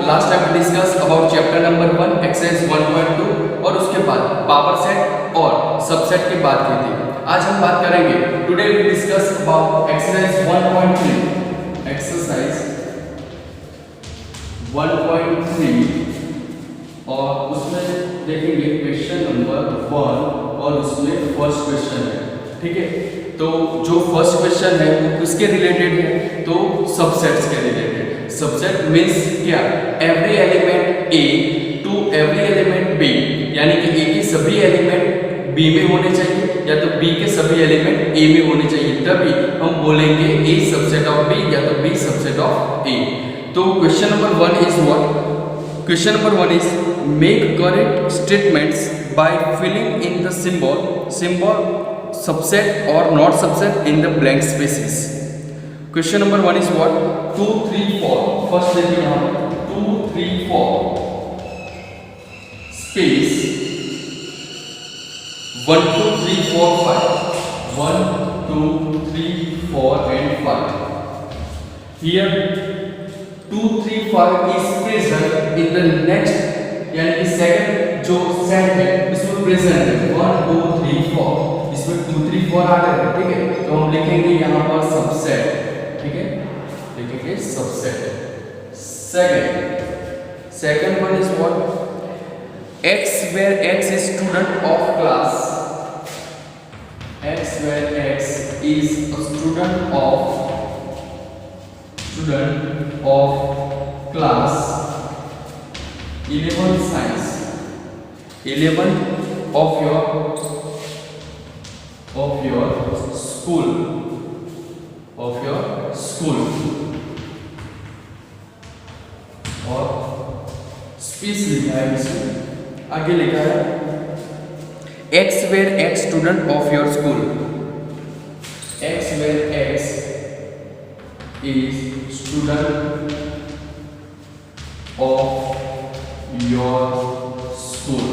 Last time discuss about chapter number 1 exercise 1.2 और उसके बाद पावर सेट और सबसेट की बात की थी। आज हम बात करेंगे today we discuss about exercise 1.3 exercise 1.3 और उसमें देखेंगे क्वेश्चन नंबर 1 और उसमें फर्स्ट क्वेश्चन है। ठीक है, तो जो फर्स्ट क्वेश्चन है वो किसके रिलेटेड है, तो सबसेट्स के रिलेटेड। सबसेट मींस क्या, every element A to every element B, यानी कि ए के सभी एलिमेंट बी में होने चाहिए या तो बी के सभी एलिमेंट ए में होने चाहिए, तभी हम बोलेंगे ए सबसेट ऑफ बी या तो बी सबसेट ऑफ ए। तो question number 1 is what, question number 1 is make correct statements by filling in the symbol subset or not subset in the blank spaces. Question number 1 is what, 2 3 4, first देखिए यहाँ पर 2 3 4 space 1 2 3 4 5, 1 2 3 4 and 5. Here 2 3 5 is present in the next, यानी कि second जो set है इसमें present है 1 2 3 4, इसमें 2 3 4 आ गए। ठीक है, तो हम लिखेंगे यहाँ पर सबसेट। ठीक है, लिखेंगे subset. Second one is what, x where x is student of class, x where x is a student of class 11 science, 11 of your school, और स्पेस लिखा है इसमें, आगे लिखा है x where x student of your school, x where x is student of your school।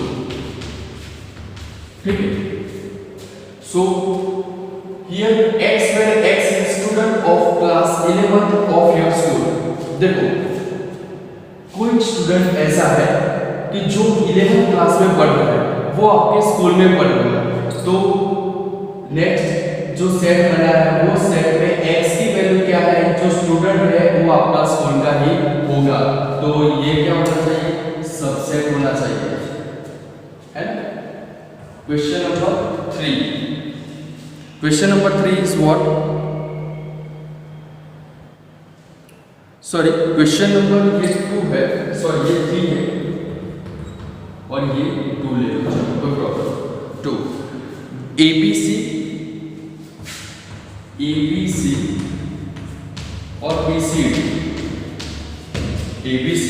ठीक है, so here x where x is student of class 11th of your school। देखो कोई स्टूडेंट ऐसा है कि जो 11th क्लास में पढ़ रहा है, वो आपके स्कूल में पढ़ रहा है, तो नेक्स्ट जो सेट बना है वो सेट में x की वैल्यू क्या है, जो स्टूडेंट है वो आपका स्कूल का ही होगा, तो ये क्या होना चाहिए, सबसेट होना चाहिए, है ना। Question number 3, question number 3 is what, sorry question number ये 2 है, सॉरी ये 3 है और ये 2 ले लो, कोई प्रॉब्लम। 2 ABC और BCD, ABC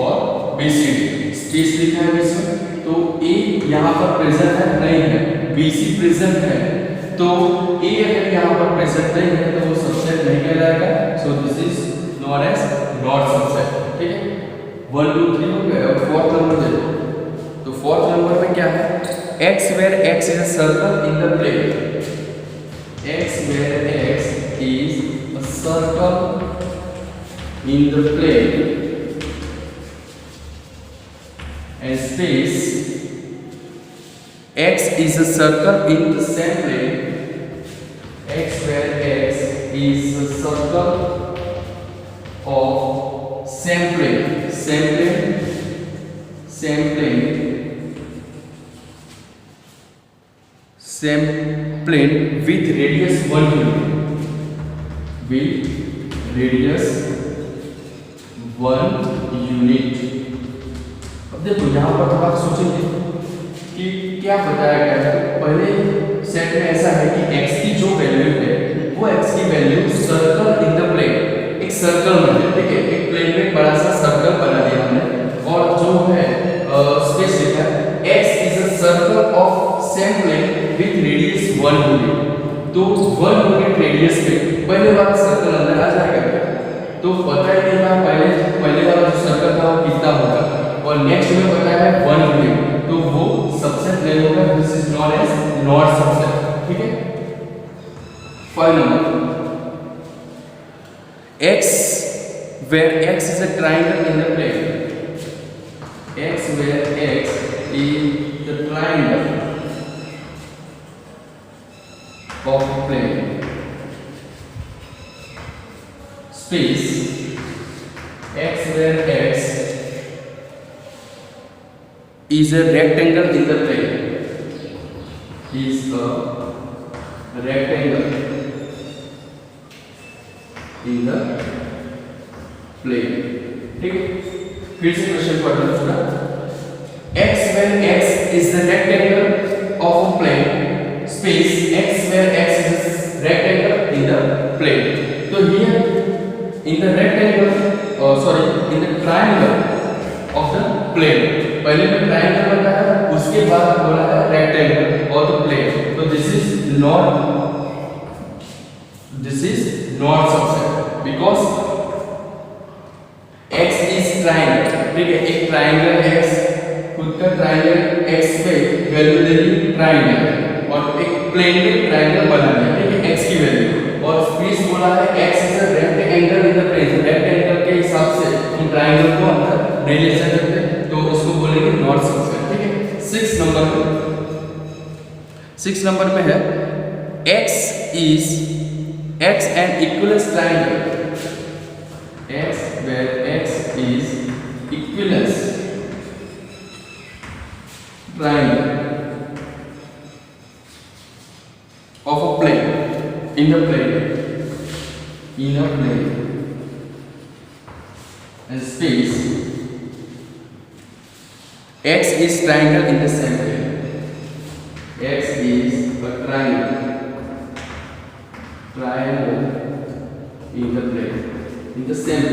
और BCD स्पेस लिखा है इसमें, तो A यहाँ पर प्रेजेंट है, नहीं है, BC प्रेजेंट है, तो A अगर यहाँ पर प्रेजेंट नहीं है तो वो सबसेट नहीं कहलाएगा, so this is known as not subset. ठीक है, 1 2 3 हो गया। अब फोर्थ नंबर देखो, तो फोर्थ नंबर में क्या है, x where x is a circle in the plane, x where x is a circle in the plane and space x is a circle in the same plane, x where x is a circle of same plane with radius 1 unit, अब देखो यहाँ पर थोड़ा सोचेंगे कि क्या बताया गया है। पहले सेट में ऐसा है कि x की जो वैल्यू है वो x की value circle in the plane, एक सर्कल में है। ठीक है, एक प्लेन में बड़ा सा सर्कल बना दिया हमने और जो है स्पेस लिखा है x is a circle of same plane with radius 1 unit, तो 1 यूनिट रेडियस पे पहले वाला सर्कल अंदर आ जाएगा, तो पता ही नहीं था पहले वाला जो सर्कल था वो कितना होगा, और नेक्स्ट में पता है 1 यूनिट, तो वो सबसेट नहीं होगा, this is known as not subset. ठीक है, 5 number x where x is a triangle in the plane, x where x is the triangle of a plane, space x where x is a rectangle in the plane, is a rectangle in the plane. ठीक है, फिर से question पढ़ लो पूरा. x where x is the rectangle of a plane, space x where x is rectangle in the plane. तो here in the rectangle, sorry, in the triangle of the plane, पहले में triangle बताया, उसके बाद बोला है रेक्टेंगल और the plane. तो this is not subset because x is triangle. ठीक है, एक ट्रायंगल x, खुद का ट्रायंगल x पे वैल्यू दे दी ट्रायंगल और एक प्लेन में ट्रायंगल बना दिया. ठीक है, x की वैल्यू और स्पेस बोला है x is a rectangle in the plane. Rectangle के हिसाब से हम ट्रायंगल को अंदर नहीं ले सकते, तो उसको बोलेंगे नॉट सबसेट. ठीक है, 6 नंबर में है x an equilateral triangle, x where x is equivalence triangle of a plane, in a plane and space x is triangle in the same plane. X is a triangle in the plane, in the same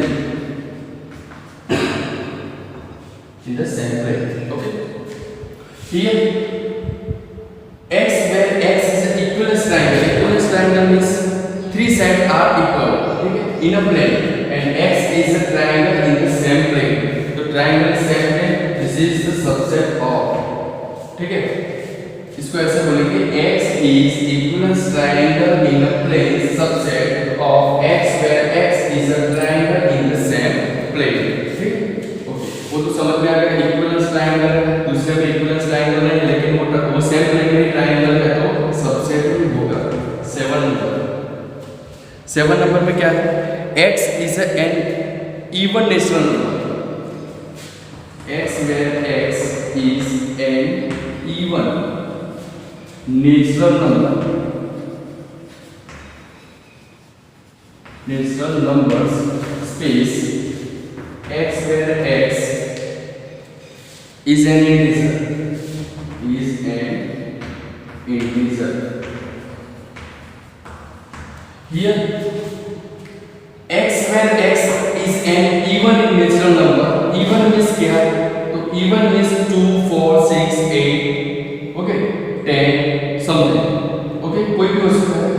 plane. Okay, here x where x is an equivalence triangle means three sides are equal. Okay, in a plane, and x is a triangle in the same plane. तो triangle same plane, this is the subset of. ठीक है, इसको ऐसे बोलेंगे x is equivalence triangle in a plane subset of x where x is a triangle in the same plane. ठीक, okay, वो तो समझ में आ गया. इक्विवेलेंस ट्रायंगल है, दूसरे में इक्विवेलेंस ट्रायंगल नहीं, लेकिन वो सेम प्लेन में ट्रायंगल है तो सबसेट ही होगा. 7 नंबर में क्या है? x is an even natural number. x where x is an even natural numbers, space x where x is an integer. Here x where x is an even natural number. Even means क्या है? तो even means 2, 4, 6, 8, okay, 10 something. Okay, कोई भी हो सकता है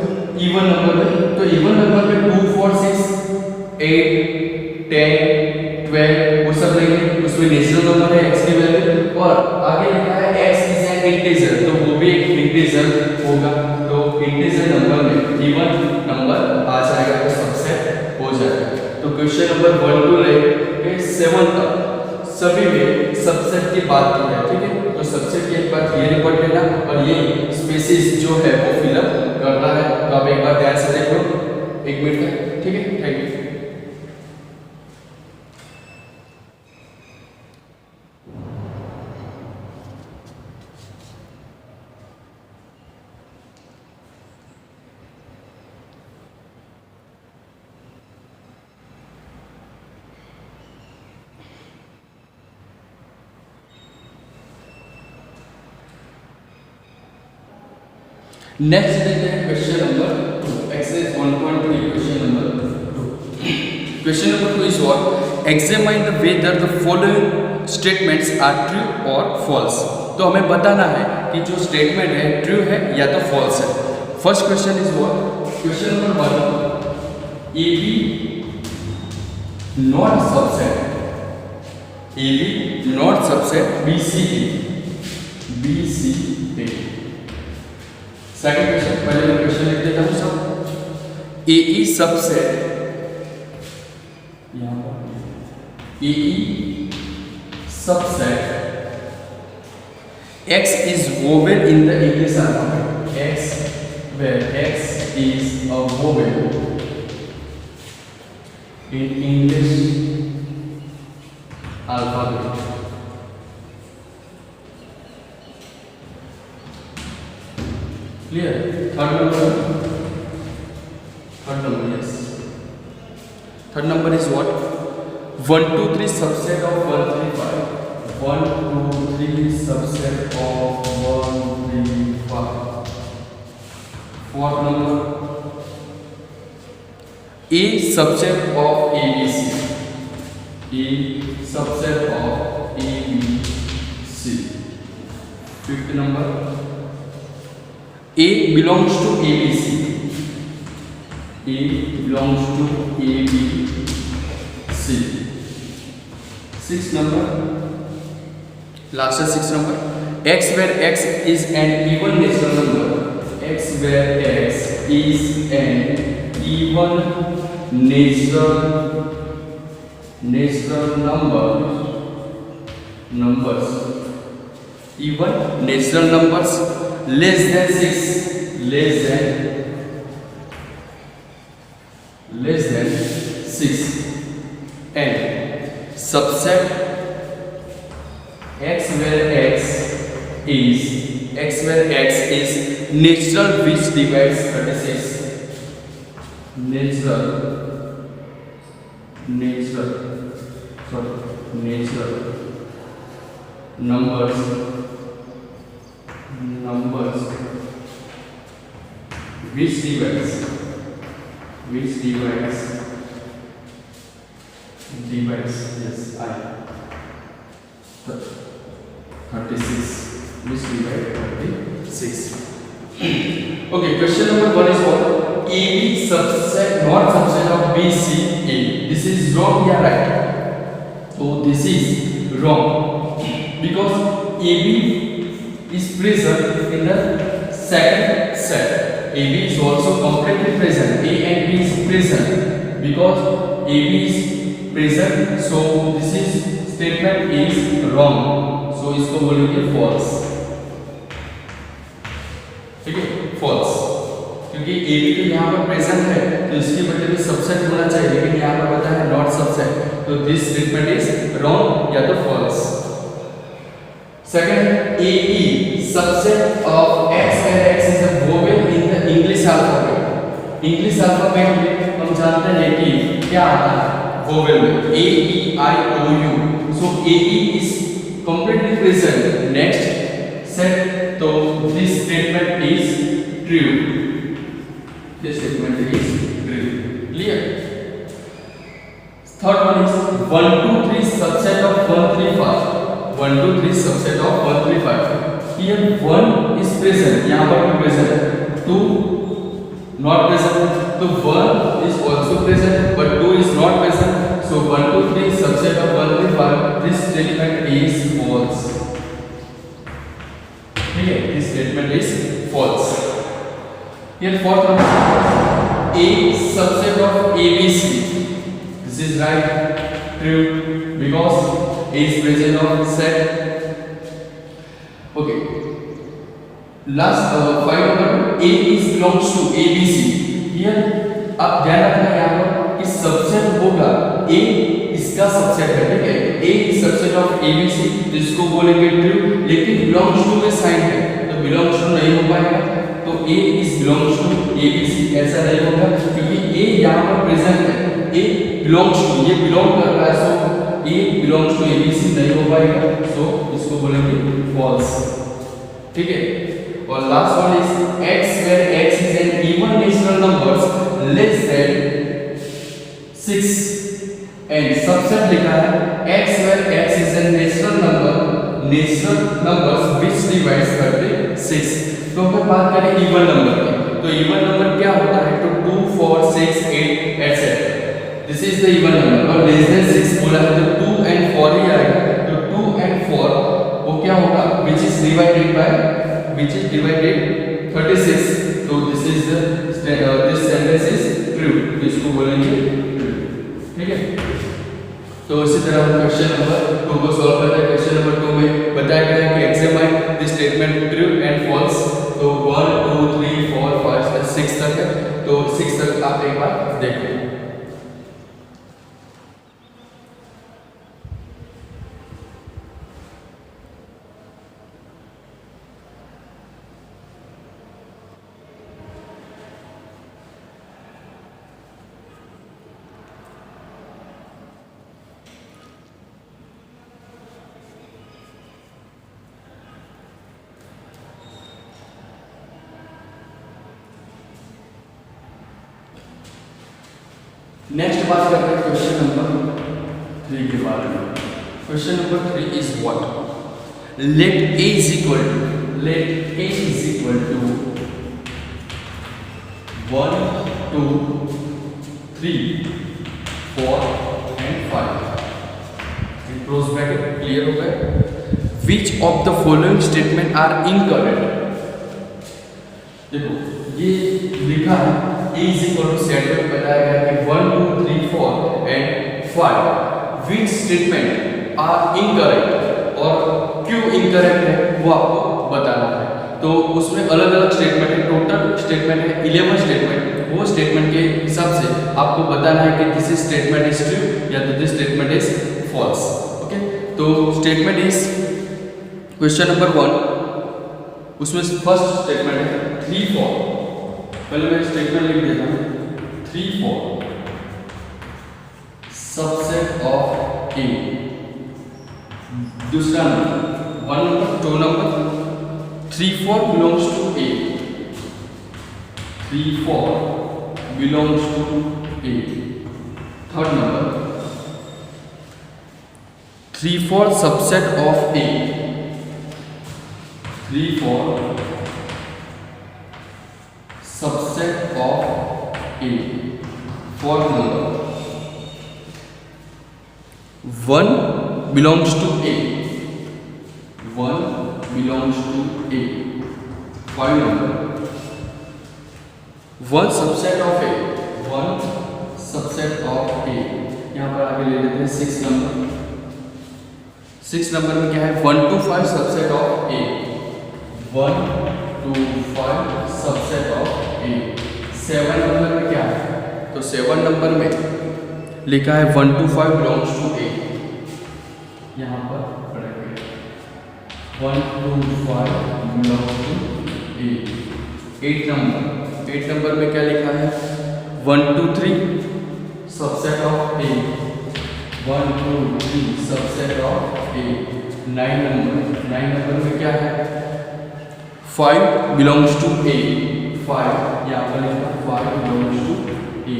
even number में. तो इवन नंबर में 2, 4, 6, 8, 10, 12 वो सब लेंगे. उसमें नेचुरल नंबर है x की वैल्यू, और आगे लिखा है x is an integer, तो वो भी एक इंटीजर होगा. तो इंटीजर नंबर में इवन नंबर आ जाएगा तो सबसेट हो जाएगा. तो क्वेश्चन नंबर 1 to लेके 7 तक सभी में सबसेट की बात की है. ठीक है, तो सबसेट की एक बार थियरी पढ़ लेना और ये स्पेसिस जो है वो फिलअप करना है. तो आप एक बार ध्यान से देख लो 1 मिनट तक. ठीक है, थैंक यू. नेक्स्ट देखते हैं question number 2, exercise 1.2 question number 2. Question number 2 is what? Examine the whether the following statements are true और फॉल्स. तो हमें बताना है कि जो स्टेटमेंट है ट्रू है या तो फॉल्स है. First question is what? Question number 1, AB not subset, AB not subset BCA. Second question, पहले मैं क्वेश्चन लिख देता हूं सब. AE सबसेट, यहां पर AE subset X is vowel in the English alphabet. X, where X is a vowel in English alphabet. Clear? Third number, yes. Third number is what? 1, 2, 3 subset of 1, 3, 5. 1, 2, 3 subset of 1, 3, 5. Fourth number, A subset of ABC. A subset of ABC. Fifth number, A belongs to ABC. A belongs to ABC. Sixth number, last is sixth number, X where X is an even natural number. X where X is an even natural numbers. Even natural numbers less than 6, less than 6, and subset X where X is natural which divides 36. Natural numbers which divides yes I 36, which divide 36. Okay, question number 1 is what? AB subset, not subset of BCA. This is wrong or right? So this is wrong because AB is present in the second set. AB is also completely present. A and B is present because AB is present. So this is statement is wrong. So इसको बोलेंगे false. ठीक है, false. क्योंकि A B तो यहाँ पर present है तो इसके बदले में सबसेट होना चाहिए, लेकिन यहाँ पर बता है नॉट सबसेट, तो दिस स्टेटमेंट इज रॉन्ग या तो false. Second, AE subset of X where X is a vowel in the English alphabet. English alphabet में हम जानते हैं कि क्या आता है vowel में A E I O U. So AE is completely present. Next set, so this statement is true. This statement is true. Clear? Third one is 1, 2, 3 subset of 1, 3, 5. 1, 2, 3 subset of 1, 3, 5. Here 1 is present. यहाँ पर भी present. 2 not present. So 1 is also present, but 2 is not present. So 1, 2, 3 subset of 1, 3, 5. This statement is false. Okay, this statement is false. Here fourth one, A subset of ABC. This is right, true, because A is present on set. Okay. Last five number, A is belongs to ABC. Here आप ध्यान रखना यहाँ पर कि subset होगा A इसका subset है, ठीक है. A is subset of ABC, जिसको बोलेंगे ट्रू, लेकिन belongs to में साइन है तो belongs to नहीं हो पाएगा. तो A is belongs to ABC ऐसा नहीं होगा क्योंकि A यहाँ पर प्रेजेंट है. A belongs to, ये belong कर रहा है, so A belongs to ABC नहीं हो पाएगा. So इसको बोलेंगे false. ठीक है. और last one is X where X is an even natural numbers less than 6 and subset लिखा है X where X is a natural numbers which divides 36. तो अगर बात करें इवन नंबर की, तो इवन नंबर क्या होता है? तो 2, 4, 6, 8 etcetera. This is the even number. और लेस देन 6 बोला है तो 2 and 4 ही आएगा. तो 2 and 4 वो क्या होगा? which is divided 36. So this is the this sentence is true. इसको बोलेंगे true. ठीक है. तो इसी तरह हम क्वेश्चन नंबर 2 को सॉल्व करते हैं. तो 6 तक आप एक बार देख लो। नेक्स्ट बात करते हैं क्वेश्चन नंबर 3 के बारे में। Question number 3 is what? Let a is equal to 1 2 3 4 and 5। Close bracket clear हो गया। Which of the following statement are incorrect? देखो ये लिखा है a is equal to set में बताया गया कि 1 2 3 4 and 5 which statement are incorrect और क्यों इनकरेक्ट है वो आपको बताना है। तो उसमें अलग अलग स्टेटमेंट है, टोटल स्टेटमेंट है 11 स्टेटमेंट। वो स्टेटमेंट के हिसाब से आपको बताना है कि दिस स्टेटमेंट इज ट्रू या तो this statement is false. Okay, तो स्टेटमेंट इज क्वेश्चन नंबर 1, उसमें फर्स्ट स्टेटमेंट है 3 4। पहले मैं स्टेटमेंट लिख देता हूँ 3 4 सबसेट ऑफ ए। दूसरा number 1 number 2 number 3 4 belongs to A. 3 4 belongs to A. Third number 3 4 subset of A. 3 4 subset of A. Fourth number 1 belongs to A. 1 belongs to A. 5 number 1 subset of A. 1 subset of A. यहाँ पर आगे ले लेते हैं 6 number. 6 number में क्या है? 1 to 5 subset of A. 1 to 5 subset of A. 7 number में क्या है? तो 7 नंबर में लिखा है 1 to 5 बिलोंग्स टू ए। यहाँ पर 1 to 5 belongs to A. 8 number में क्या लिखा है? 1 to 3 subset of A. 1 to 3 subset of A. 9 number में क्या है? 5 बिलोंग्स टू ए। 5 यहाँ पर लिखा 5 बिलोंग्स टू ए।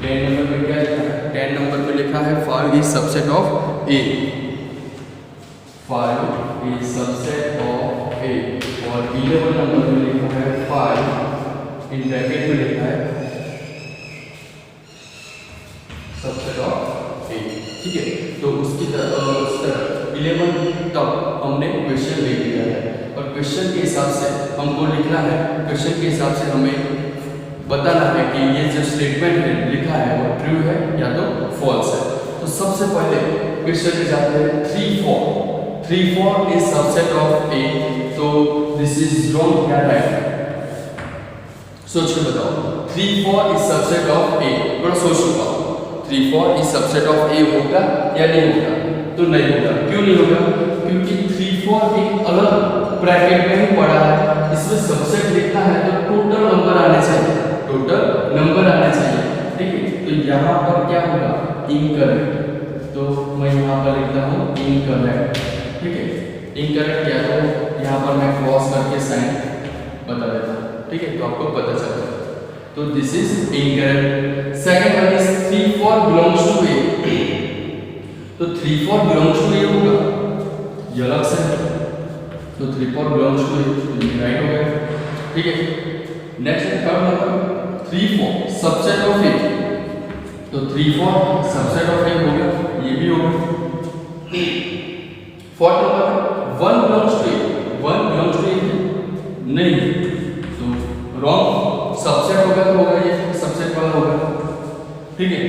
10 नंबर में क्या लिखा है? 10 नंबर में लिखा है 5 is subset of A. 5 is subset of A. और 11 नंबर में लिखा है 5 इन ब्रैकेट में लिखा है सबसेट ऑफ ए। ठीक है, तो उसकी तरह 11 तक हमने क्वेश्चन ले लिया है और क्वेश्चन के हिसाब से हमको लिखना है। क्वेश्चन के हिसाब से हमें बताना है कि ये जो स्टेटमेंट है लिखा है वो ट्रू है या तो फॉल्स है। तो सबसे पहले क्वेश्चन में जाते हैं 3 4 इज सबसेट ऑफ ए। तो दिस इज रॉन्ग या राइट? सोच के बताओ। 3 4 इज सबसेट ऑफ ए। थोड़ा सोच लो। 3 4 इज सबसेट ऑफ ए होगा या नहीं होगा? तो नहीं होगा। क्यों नहीं होगा? क्योंकि 3 4 एक अलग ब्रैकेट में ही पड़ा है। इसमें सबसेट लिखा है तो टोटल नंबर आने चाहिए। ठीक है, तो यहाँ पर क्या होगा? इनकरेक्ट। तो मैं यहाँ पर लिखता हूँ इनकरेक्ट। ठीक है, इनकरेक्ट या तो यहाँ पर मैं क्रॉस करके साइन बता देता हूँ। ठीक है, तो आपको पता चलता है। तो this is incorrect. Second one is 3 4 belongs to A. तो 3 4 बिलोंग्स टू ए होगा, ये अलग से है। तो 3 4 बिलोंग्स टू ए, राइट हो गया। ठीक है, next third number 3 4 subset of A. तो 3 4 सबसेट ऑफ ए हो गया, ये भी हो गया। Fourth number 1 belongs to A. 1 belongs to A नहीं, तो रॉन्ग। सबसेट होगा तो होगा, ये सबसेट वाला होगा। ठीक है,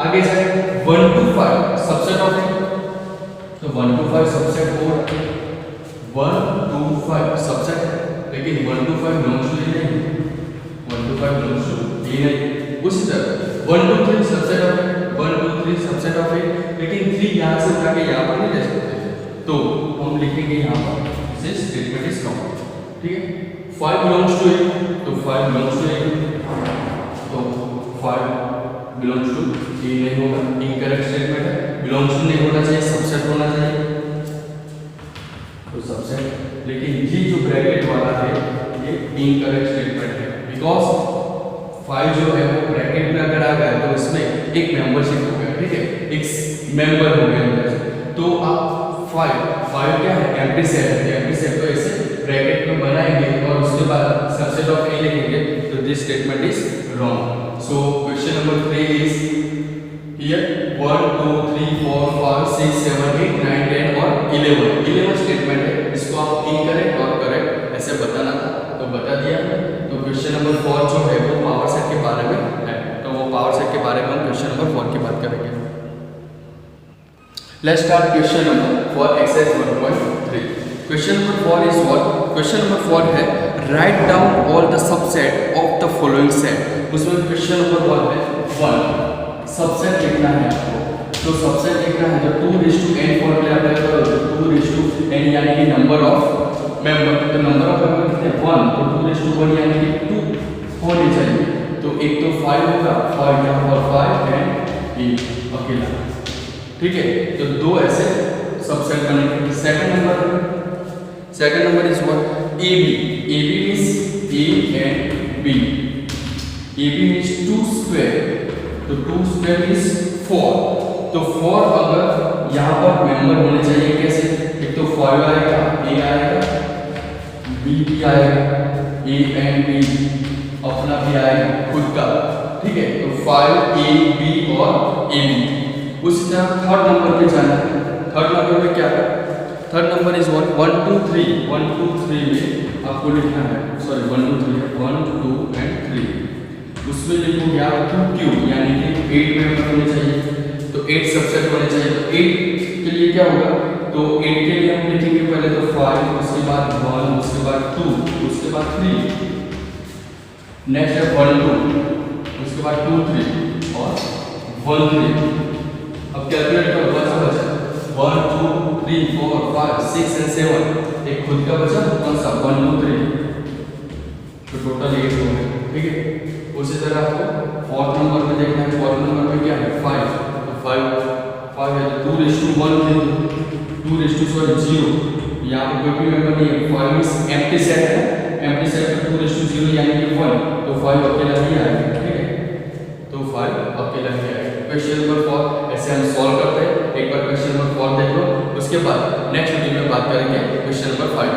आगे जाए 1 to 5 सबसेट ऑफ ए। तो 1 to 5 सबसेट हो रहा है। 1 to 5 सबसेट है, लेकिन 1 to 5 बिलोंग्स टू ए नहीं। 1 to five belongs to A नहीं। उसी तरह 1 2 3 subset of A, 1 2 3 subset of A, लेकिन 3 यहाँ से उठा के यहाँ पर नहीं ले सकते, तो हम लिखेंगे यहाँ पर दिस स्टेटमेंट इज रॉन्ग। ठीक है, 5 बिलोंग्स टू ए, तो 5 बिलोंग्स टू ए, तो 5 बिलोंग्स टू ए नहीं होगा, इनकरेक्ट स्टेटमेंट है। बिलोंग्स टू नहीं होना चाहिए, सबसेट होना चाहिए, तो सबसेट। लेकिन ये जो ब्रैकेट वाला है ये इनकरेक्ट स्टेटमेंट है, बिकॉज 5 जो है वो ब्रैकेट में अगर आ गया तो इसमें एक मेंबरशिप हो गया, ठीक है, एक मेंबर हो गया अंदर से। तो आप 5 क्या है, एम्प्टी सेट है, एम्प्टी सेट को ऐसे ब्रैकेट में बनाएंगे और उसके बाद सबसेट ऑफ ए लिखेंगे, तो this statement is wrong. So question number 3 is here 1 2 3 4 5 6 7 8 9 10 और 11 स्टेटमेंट है। इसको आप इनकरेक्ट और करेक्ट ऐसे बताना था, तो बता दिया। तो क्वेश्चन नंबर 4 जो है वो पावर सेट के बारे में है, तो वो पावर सेट के बारे में हम क्वेश्चन नंबर 4 की बात करेंगे। Let's start question number 4 exercise 1.3। Question number 4 is what, question number 4 है write down all the subset of the following set. उसमें क्वेश्चन नंबर 1 है 1 सबसेट लिखना है आपको, तो सबसेट लिखना है तो 2:n फॉर्मूला अप्लाई करो, 2:n यानी कि नंबर ऑफ मेंबर, तो नंबर ऑफ मेंबर कितने 1, तो 2:1 यानी कि 2 होने चाहिए, तो एक तो 5 होगा, 5 यहाँ पर 5 एंड ए अकेला, ठीक है, तो 2 ऐसे सबसेट बनेंगे। Second number is what, AB means A and B, AB means 2 square, तो 2 स्क्वायर मींस 4, तो 4 अगर यहाँ पर मेंबर होने चाहिए कैसे, एक तो 5 आएगा, A आएगा, B भी आएगा, A एंड B अपना भी आएगा खुद का, ठीक है, तो 5 A B और AB। उसी तरह थर्ड नंबर पे जाना है, थर्ड नंबर में क्या है, थर्ड नंबर इज 1 2 3 1 2 3 में आपको लिखना है, सॉरी 1 2 3 1 2 एंड 3, उसमें लिखोगे आप Q यानी कि 8 मेंबर होने चाहिए, तो 8 सबसेट होने चाहिए, तो 8 के लिए क्या होगा, तो 8 के लिए हम लिखेंगे पहले तो 5, उसके बाद 1, उसके बाद 2, उसके बाद 3, नेक्स्ट है 1 2, उसके बाद 2 3 और 1 3। अब कैलकुलेट करो, बचा 1 2 3 4 5 6 एंड 7, एक खुद का बचा कौन सा 1 2 3, तो टोटल 8 हो गए, ठीक है। उसी तरह आपको फोर्थ नंबर में देखना है, फोर्थ नंबर में क्या है 5, तो 5 है, तो 2:1 2:0, यहाँ पे कोई भी मेंबर नहीं है, 5 मींस एम्प्टी सेट है, एम्प्टी सेट में 2:0 यानी कि 1, तो 5 अकेला ही आएगा, ठीक है, तो 5 अकेला ही आएगा। क्वेश्चन नंबर 4 ऐसे हम सॉल्व करते हैं, एक बार क्वेश्चन नंबर 4 देख लो, उसके बाद नेक्स्ट वीडियो में बात करेंगे क्वेश्चन नंबर 5।